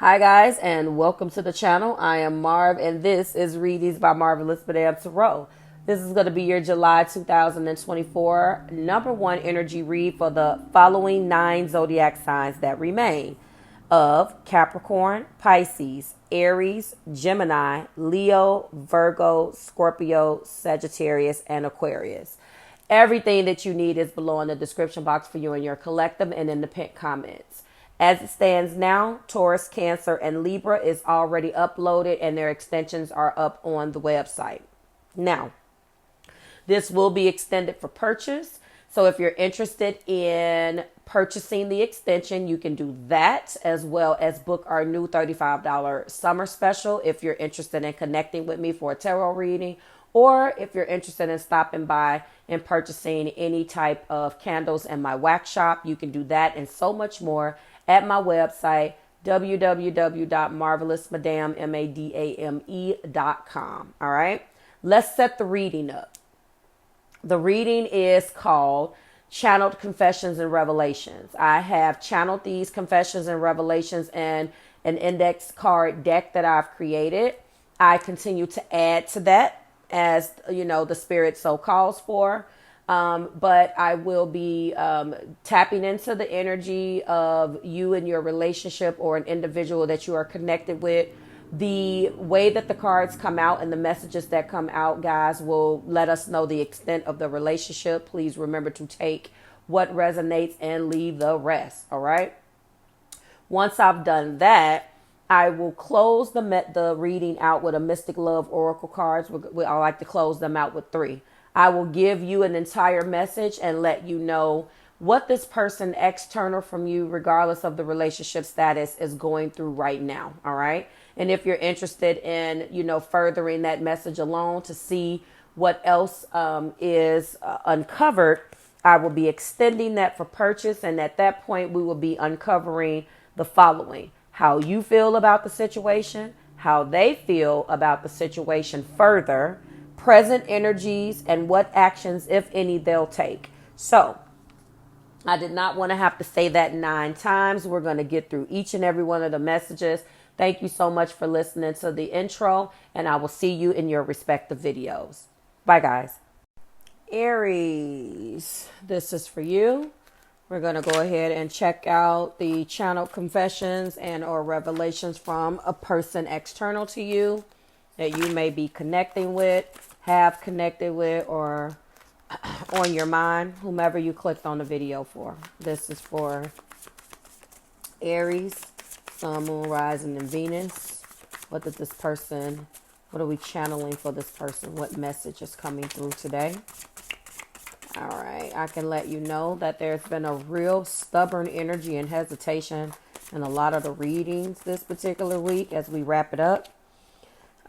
Hi guys, and welcome to the channel. I am Marv, and this is Readings by Marvelous Madame Tarot. This is going to be your July 2024 #1 energy read for the following 9 zodiac signs that remain of Capricorn, Pisces, Aries, Gemini, Leo, Virgo, Scorpio, Sagittarius, and Aquarius. Everything that you need is below in the description box for you and your collective and in the pinned comments. As it stands now, Taurus, Cancer, and Libra is already uploaded and their extensions are up on the website. Now, this will be extended for purchase. So if you're interested in purchasing the extension, you can do that, as well as book our new $35 summer special if you're interested in connecting with me for a tarot reading, or if you're interested in stopping by and purchasing any type of candles in my wax shop. You can do that and so much more at my website, www.marvelousmadame.com. All right, let's set the reading up. The reading is called Channeled Confessions and Revelations. I have channeled these confessions and revelations in an index card deck that I've created. I continue to add to that as you know the spirit so calls for. But I will be tapping into the energy of you and your relationship or an individual that you are connected with. The way that the cards come out and the messages that come out, guys, will let us know the extent of the relationship. Please remember to take what resonates and leave the rest. All right. Once I've done that, I will close the reading out with a Mystic Love Oracle cards. I like to close them out with 3. I will give you an entire message and let you know what this person external from you, regardless of the relationship status, is going through right now. All right. And if you're interested in, furthering that message alone to see what else is uncovered, I will be extending that for purchase. And at that point, we will be uncovering the following: how you feel about the situation, how they feel about the situation further, present energies, and what actions, if any, they'll take. So I did not want to have to say that 9 times. We're going to get through each and every one of the messages. Thank you so much for listening to the intro, and I will see you in your respective videos. Bye, guys. Aries, this is for you. We're going to go ahead and check out the channeled confessions and or revelations from a person external to you that you may be connecting with, have connected with, or on your mind, whomever you clicked on the video for. This is for Aries, Sun, Moon, Rising, and Venus. What are we channeling for this person? What message is coming through today? All right, I can let you know that there's been a real stubborn energy and hesitation in a lot of the readings this particular week as we wrap it up.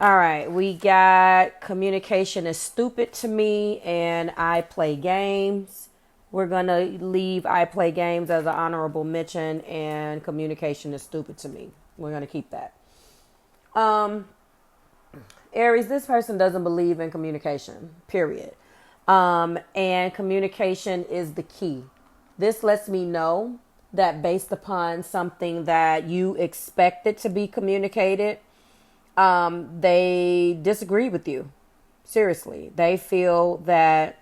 All right, we got communication is stupid to me and I play games. We're going to leave I play games as an honorable mention and communication is stupid to me. We're going to keep that. Aries, this person doesn't believe in communication, period. And communication is the key. This lets me know that based upon something that you expected to be communicated, they disagree with you. Seriously. They feel that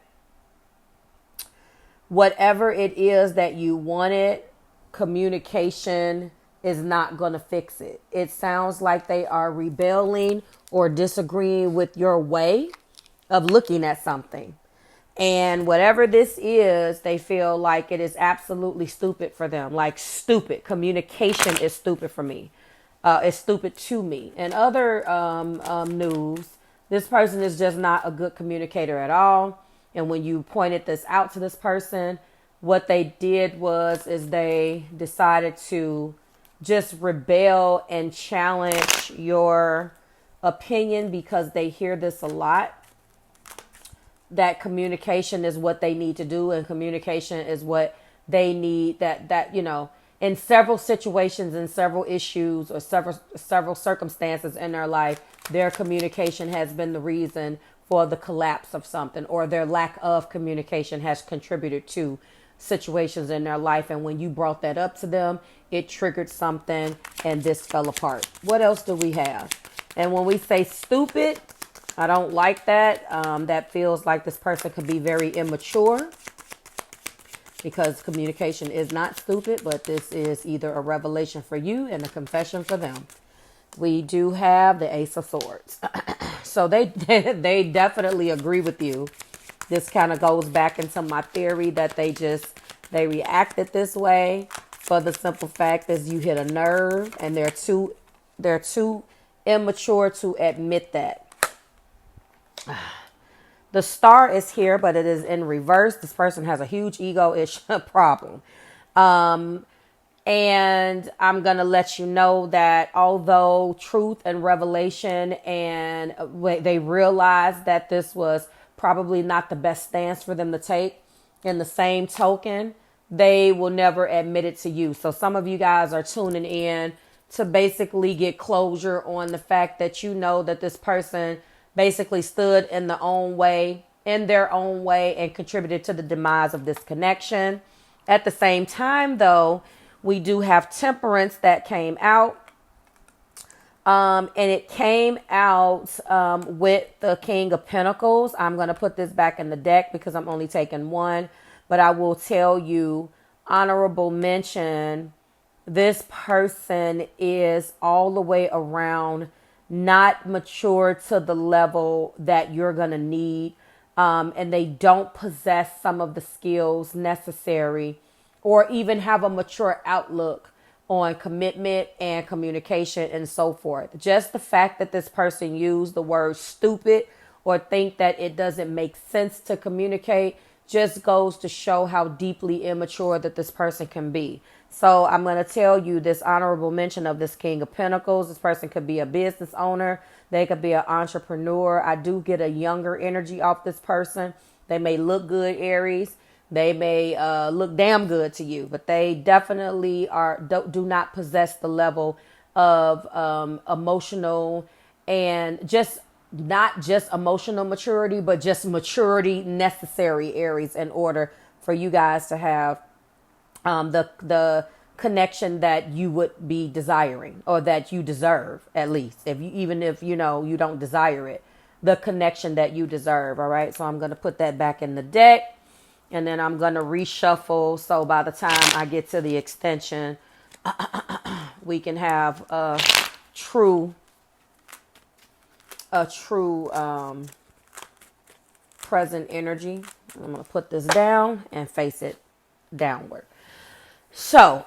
whatever it is that you wanted, communication is not going to fix it. It sounds like they are rebelling or disagreeing with your way of looking at something. And whatever this is, they feel like it is absolutely stupid for them. Like stupid. Communication is stupid for me. It's stupid to me. In other news, this person is just not a good communicator at all. And when you pointed this out to this person, what they did is they decided to just rebel and challenge your opinion because they hear this a lot. That communication is what they need to do, and communication is what they need in several situations and several issues or several circumstances in their life, their communication has been the reason for the collapse of something, or their lack of communication has contributed to situations in their life. And when you brought that up to them, it triggered something and this fell apart. What else do we have? And when we say stupid, I don't like that. That feels like this person could be very immature, because communication is not stupid, but this is either a revelation for you and a confession for them. We do have the Ace of Swords. So they definitely agree with you. This kind of goes back into my theory that they reacted this way for the simple fact is you hit a nerve, and they're too immature to admit that. The Star is here, but it is in reverse. This person has a huge ego-ish problem. And I'm going to let you know that although truth and revelation, and they realized that this was probably not the best stance for them to take, in the same token, they will never admit it to you. So some of you guys are tuning in to basically get closure on the fact that you know that this person basically stood in their own way and contributed to the demise of this connection. At the same time, though, we do have Temperance that came out. And it came out with the King of Pentacles. I'm going to put this back in the deck because I'm only taking one. But I will tell you, honorable mention, this person is all the way around not mature to the level that you're going to need. And they don't possess some of the skills necessary or even have a mature outlook on commitment and communication and so forth. Just the fact that this person used the word stupid or think that it doesn't make sense to communicate just goes to show how deeply immature that this person can be. So I'm going to tell you this honorable mention of this King of Pentacles. This person could be a business owner. They could be an entrepreneur. I do get a younger energy off this person. They may look good, Aries. They may look damn good to you, but they definitely do not possess the level of emotional and just not just emotional maturity, but just maturity necessary, Aries, in order for you guys to have the connection that you would be desiring, or that you deserve, at least even if you don't desire it, the connection that you deserve. All right. So I'm going to put that back in the deck, and then I'm going to reshuffle. So by the time I get to the extension, we can have a true present energy. I'm going to put this down and face it downward. So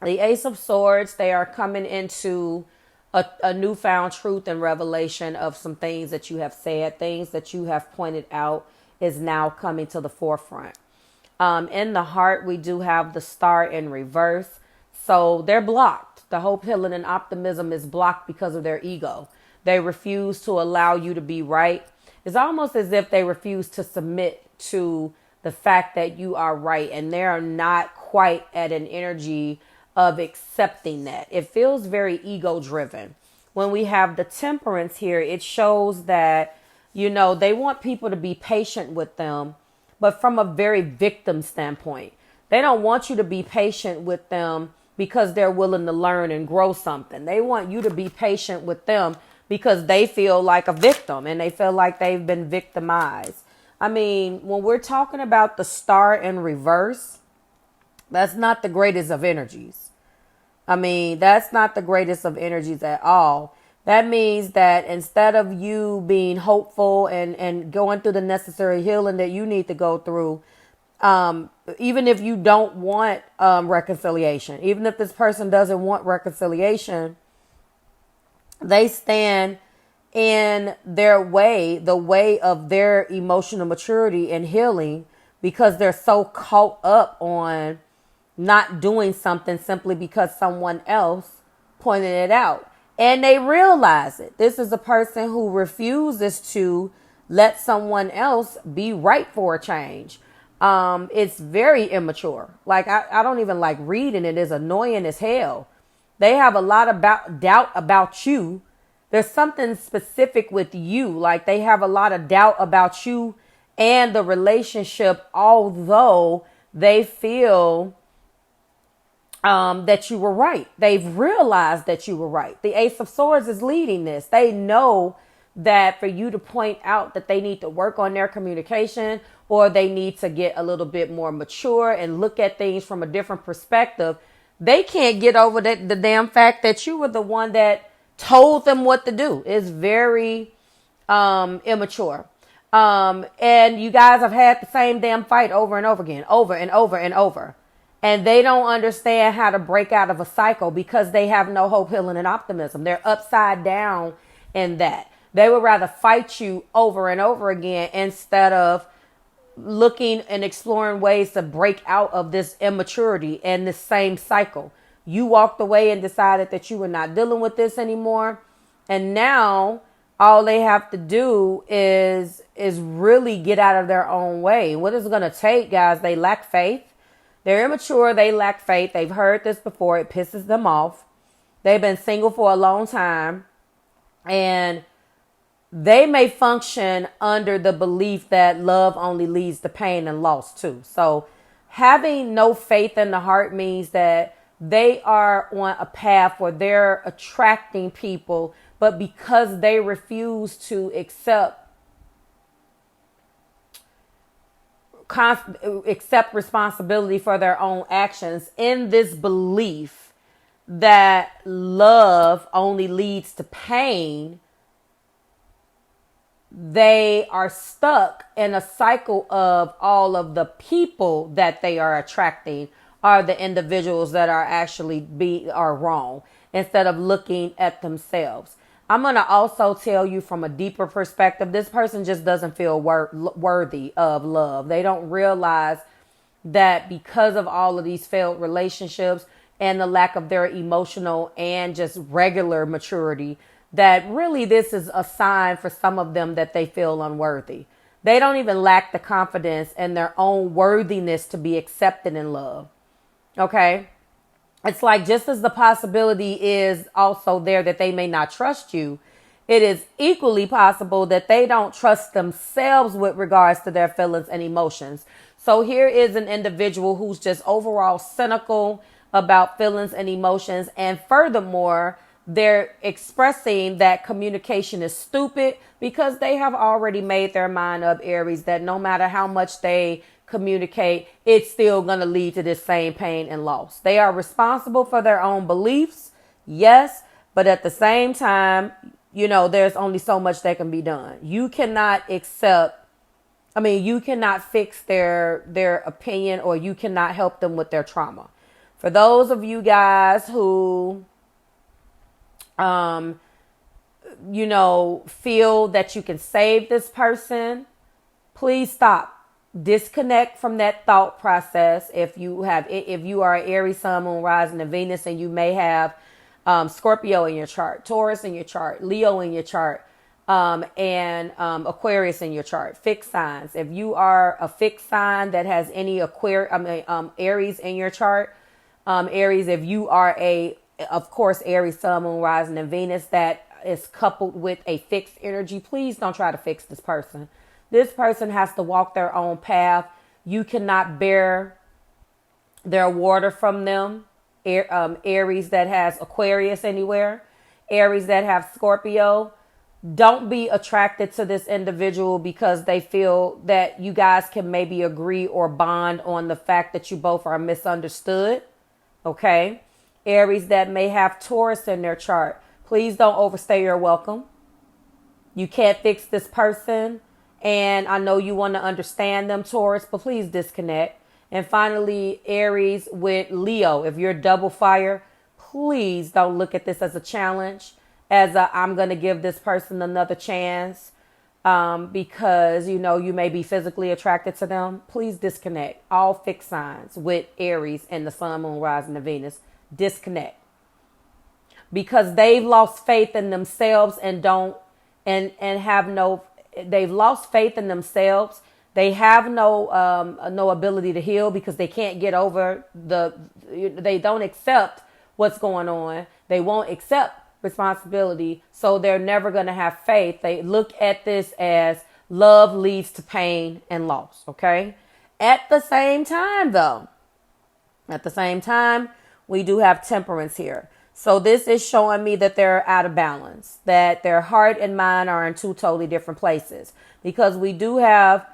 the Ace of Swords, they are coming into a newfound truth and revelation of some things that you have said, things that you have pointed out is now coming to the forefront. In the heart, we do have the Star in reverse. So they're blocked. The hope, healing, and optimism is blocked because of their ego. They refuse to allow you to be right. It's almost as if they refuse to submit to the fact that you are right, and they are not quite at an energy of accepting that. It feels very ego driven. When we have the Temperance here, it shows that, they want people to be patient with them, but from a very victim standpoint. They don't want you to be patient with them because they're willing to learn and grow something. They want you to be patient with them because they feel like a victim and they feel like they've been victimized. I mean, when we're talking about the Star in reverse, that's not the greatest of energies. That's not the greatest of energies at all. That means that instead of you being hopeful and going through the necessary healing that you need to go through, even if you don't want reconciliation, even if this person doesn't want reconciliation, they stand in their way, the way of their emotional maturity and healing, because they're so caught up on not doing something simply because someone else pointed it out. And they realize it. This is a person who refuses to let someone else be right for a change. It's very immature. Like, I don't even like reading it. It's annoying as hell. They have a lot of doubt about you. There's something specific with you. Like, they have a lot of doubt about you and the relationship, although they feel that you were right. They've realized that you were right. The Ace of Swords is leading this. They know that for you to point out that they need to work on their communication, or they need to get a little bit more mature and look at things from a different perspective. They can't get over the damn fact that you were the one that told them what to do. It's very immature. And you guys have had the same damn fight over and over again, over and over and over. And they don't understand how to break out of a cycle because they have no hope, healing, and optimism. They're upside down in that. They would rather fight you over and over again instead of looking and exploring ways to break out of this immaturity and this same cycle. You walked away and decided that you were not dealing with this anymore. And now all they have to do is really get out of their own way. What is it going to take, guys? They lack faith. They're immature. They lack faith. They've heard this before. It pisses them off. They've been single for a long time. And they may function under the belief that love only leads to pain and loss too. So having no faith in the heart means that they are on a path where they're attracting people, but because they refuse to accept responsibility for their own actions in this belief that love only leads to pain, they are stuck in a cycle of all of the people that they are attracting are the individuals that are actually are wrong, instead of looking at themselves. I'm going to also tell you from a deeper perspective, this person just doesn't feel worthy of love. They don't realize that because of all of these failed relationships and the lack of their emotional and just regular maturity, that really this is a sign for some of them that they feel unworthy. They don't even lack the confidence in their own worthiness to be accepted in love. Okay? It's like, just as the possibility is also there that they may not trust you, it is equally possible that they don't trust themselves with regards to their feelings and emotions. So here is an individual who's just overall cynical about feelings and emotions. And furthermore, they're expressing that communication is stupid because they have already made their mind up, Aries, that no matter how much they communicate, it's still going to lead to this same pain and loss. They are responsible for their own beliefs, yes, but at the same time, you know, there's only so much that can be done. You cannot you cannot fix their opinion, or you cannot help them with their trauma. For those of you guys who feel that you can save this person, please stop. Disconnect from that thought process. If you are an Aries, Sun, Moon, Rising, and Venus, and you may have Scorpio in your chart, Taurus in your chart, Leo in your chart, and Aquarius in your chart, fixed signs. If you are a fixed sign that has any Aries in your chart, Aries, if you are of course, Aries, Sun, Moon, Rising, and Venus, that is coupled with a fixed energy, please don't try to fix this person. This person has to walk their own path. You cannot bear their water from them. Aries that has Aquarius anywhere, Aries that have Scorpio, don't be attracted to this individual because they feel that you guys can maybe agree or bond on the fact that you both are misunderstood. Okay. Aries that may have Taurus in their chart, please don't overstay your welcome. You can't fix this person. And I know you want to understand them, Taurus, but please disconnect. And finally, Aries with Leo. If you're double fire, please don't look at this as a challenge, I'm going to give this person another chance because, you may be physically attracted to them. Please disconnect. All fixed signs with Aries and the Sun, Moon, Rising, and Venus. Disconnect. Because they've lost faith in themselves they've lost faith in themselves. They have no ability to heal because they can't get over they don't accept what's going on. They won't accept responsibility. So they're never going to have faith. They look at this as Love leads to pain and loss, okay? At the same time, though, we do have temperance here. So this is showing me that they're out of balance, that their heart and mind are in two totally different places, because we do have,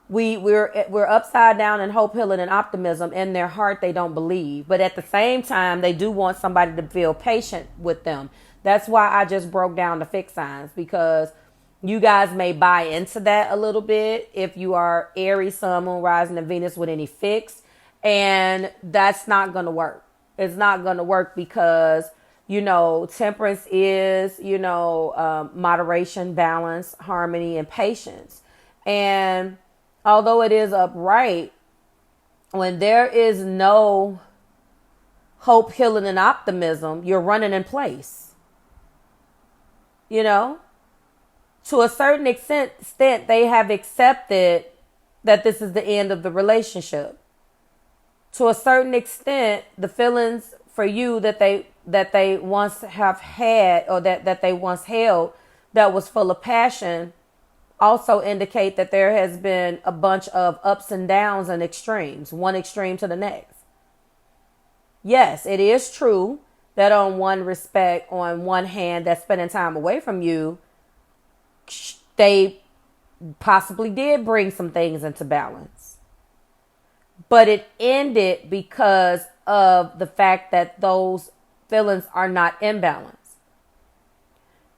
we're upside down in hope, healing, and optimism. In their heart, they don't believe, but at the same time, they do want somebody to feel patient with them. That's why I just broke down the fixed signs, because you guys may buy into that a little bit if you are Aries, Sun, Moon, Rising, and Venus with any fixed. And that's not going to work. It's not going to work because, temperance is, moderation, balance, harmony, and patience. And although it is upright, when there is no hope, healing, and optimism, you're running in place. To a certain extent, they have accepted that this is the end of the relationship. To a certain extent, the feelings for you that they once have had, or that they once held, that was full of passion, also indicate that there has been a bunch of ups and downs and extremes, one extreme to the next. Yes, it is true that on one hand, that spending time away from you, they possibly did bring some things into balance. But it ended because of the fact that those feelings are not in balance.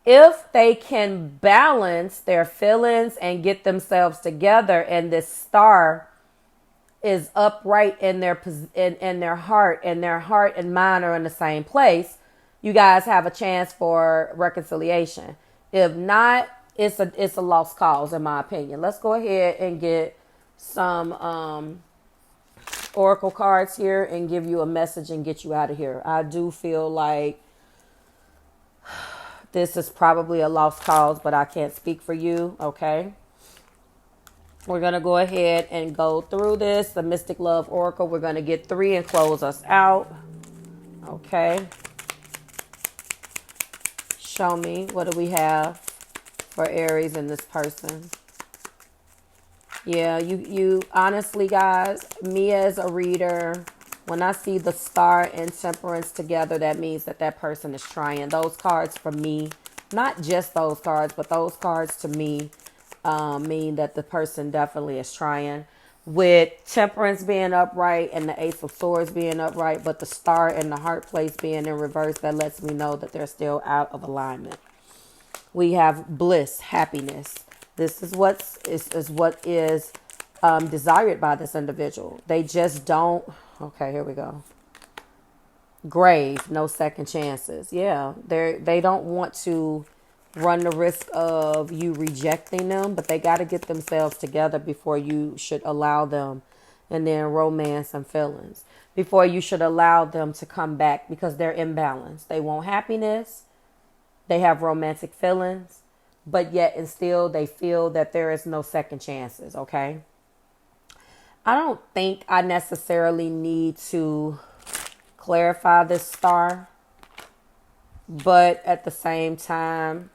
If they can balance their feelings and get themselves together, and this star is upright in their heart, and their heart and mind are in the same place, you guys have a chance for reconciliation. If not, it's a lost cause, in my opinion. Let's go ahead and get some oracle cards here and give you a message and get you out of here. I do feel like this is probably a lost cause, but I can't speak for you, okay? We're going to go ahead and go through this. The Mystic Love Oracle. We're going to get 3 and close us out. Okay. Show me. What do we have for Aries and this person? Yeah, you honestly, guys, me as a reader, when I see the star and temperance together, that means that person is trying. Those cards for me, not just those cards, but those cards to me mean that the person definitely is trying. With temperance being upright and the Ace of Swords being upright, but the star and the heart place being in reverse, that lets me know that they're still out of alignment. We have bliss, happiness. This is what is desired by this individual. They just don't. Okay, here we go. Grave, no second chances. Yeah, they don't want to run the risk of you rejecting them, but they got to get themselves together before you should allow them. And then romance and feelings before you should allow them to come back, because they're imbalanced. They want happiness. They have romantic feelings. But yet and still they feel that there is no second chances, okay? I don't think I necessarily need to clarify this star. But at the same time,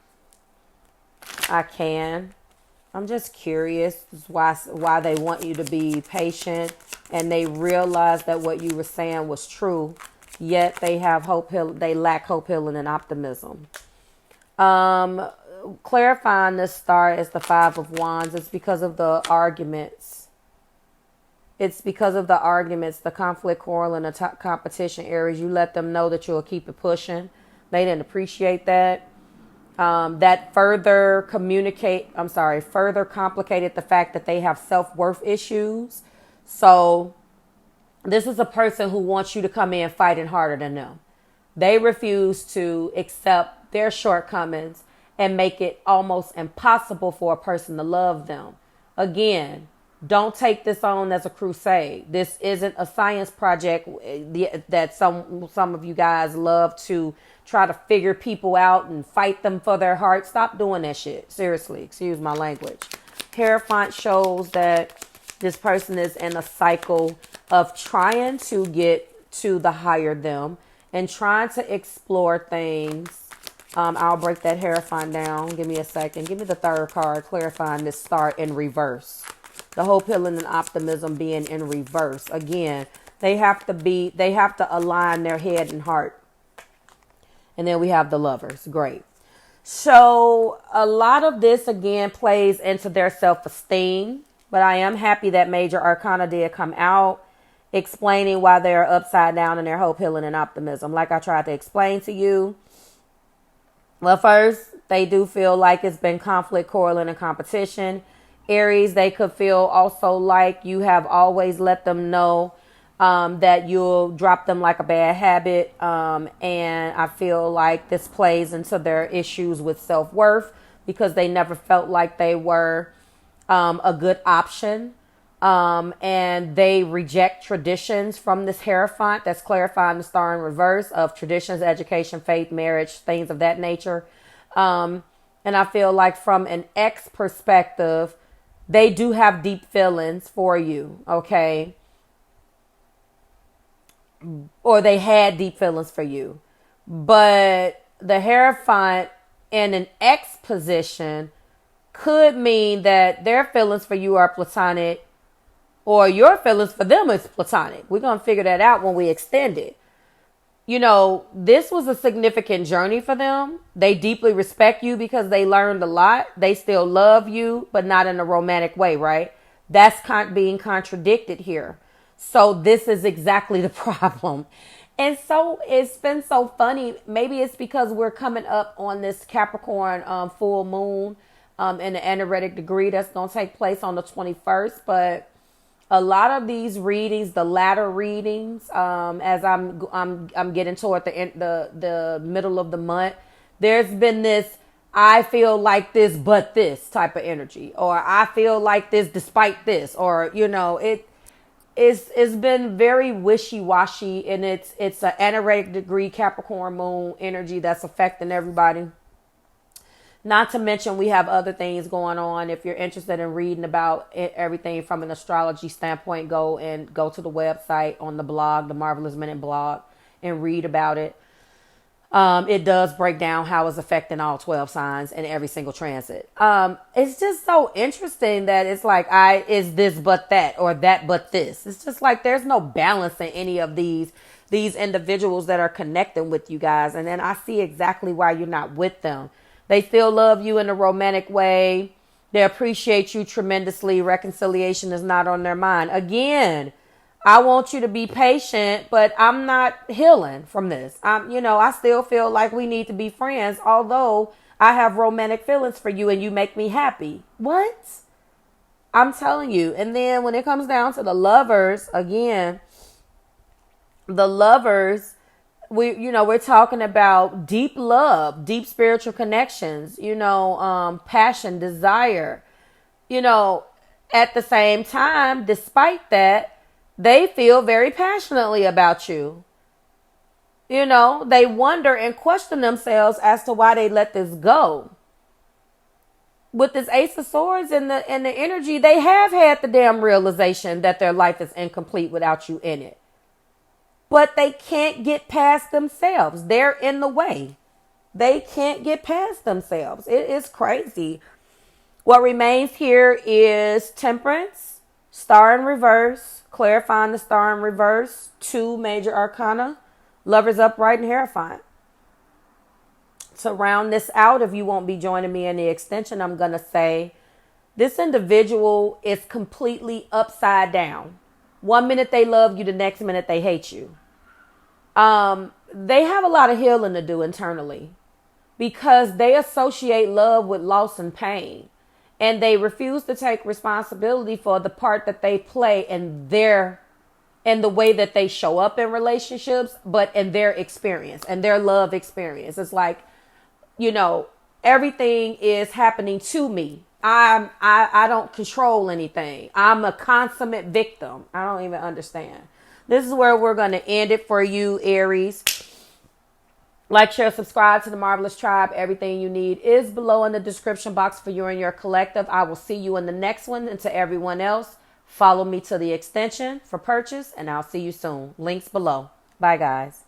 I can. I'm just curious why they want you to be patient, and they realize that what you were saying was true, yet they have hope, they lack hope, healing, and optimism. Clarifying this star is the 5 of Wands. It's because of the arguments. It's because of the arguments, the conflict, quarrel, and the competition, Aries. You let them know that you'll keep it pushing. They didn't appreciate that. That further complicated the fact that they have self-worth issues. So this is a person who wants you to come in fighting harder than them. They refuse to accept their shortcomings and make it almost impossible for a person to love them. Again, don't take this on as a crusade. This isn't a science project that some of you guys love to try to figure people out and fight them for their heart. Stop doing that shit. Seriously, excuse my language. Hierophant shows that this person is in a cycle of trying to get to the higher them and trying to explore things I'll break that Hierophant down. Give me a second. Give me the third card, clarifying this star in reverse. The hope, healing, and optimism being in reverse. Again, they have to align their head and heart. And then we have the Lovers. Great. So a lot of this, again, plays into their self-esteem. But I am happy that Major Arcana did come out, explaining why they're upside down in their hope, healing, and optimism. Like I tried to explain to you. Well, first, they do feel like it's been conflict, quarreling, and competition. Aries, they could feel also like you have always let them know that you'll drop them like a bad habit. And I feel like this plays into their issues with self-worth because they never felt like they were a good option. And they reject traditions from this Hierophant that's clarifying the star in reverse of traditions, education, faith, marriage, things of that nature. And I feel like from an ex perspective, they do have deep feelings for you, okay? Or they had deep feelings for you. But the Hierophant in an ex position could mean that their feelings for you are platonic or your feelings for them is platonic. We're going to figure that out when we extend it. You know, this was a significant journey for them. They deeply respect you because they learned a lot. They still love you, but not in a romantic way, right? That's being contradicted here. So this is exactly the problem. And so it's been so funny. Maybe it's because we're coming up on this Capricorn full moon in the energetic degree that's going to take place on the 21st. But a lot of these readings, the latter readings, as I'm getting toward the middle of the month, there's been this I feel like this but this type of energy, or I feel like this despite this, or you know, it's been very wishy-washy, and it's an energetic degree Capricorn moon energy that's affecting everybody. Not to mention we have other things going on. If you're interested in reading about everything from an astrology standpoint, go to the website on the blog, the Marvelous Minute blog, and read about it. It does break down how it's affecting all 12 signs and every single transit. It's just so interesting that it's like is this but that, or that but this. It's just like there's no balance in any of these individuals that are connecting with you guys. And then I see exactly why you're not with them. They still love you in a romantic way. They appreciate you tremendously. Reconciliation is not on their mind. Again, I want you to be patient, but I'm not healing from this. I still feel like we need to be friends, although I have romantic feelings for you and you make me happy. What? I'm telling you. And then when it comes down to the Lovers, again, the Lovers, we're talking about deep love, deep spiritual connections, passion, desire, at the same time, despite that, they feel very passionately about you. They wonder and question themselves as to why they let this go. With this Ace of Swords and the energy, they have had the damn realization that their life is incomplete without you in it. But they can't get past themselves. They're in the way. They can't get past themselves. It is crazy. What remains here is Temperance, Star in reverse, clarifying the Star in reverse, 2 major arcana, Lovers upright, and Hierophant. To round this out, if you won't be joining me in the extension, I'm going to say this individual is completely upside down. 1 minute they love you, the next minute they hate you. They have a lot of healing to do internally because they associate love with loss and pain, and they refuse to take responsibility for the part that they play in the way that they show up in relationships, but in their experience and their love experience. It's like, everything is happening to me. I don't control anything. I'm a consummate victim. I don't even understand. This is where we're going to end it for you, Aries. Like, share, subscribe to the Marvelous Tribe. Everything you need is below in the description box for you and your collective. I will see you in the next one. And to everyone else, follow me to the extension for purchase, and I'll see you soon. Links below. Bye, guys.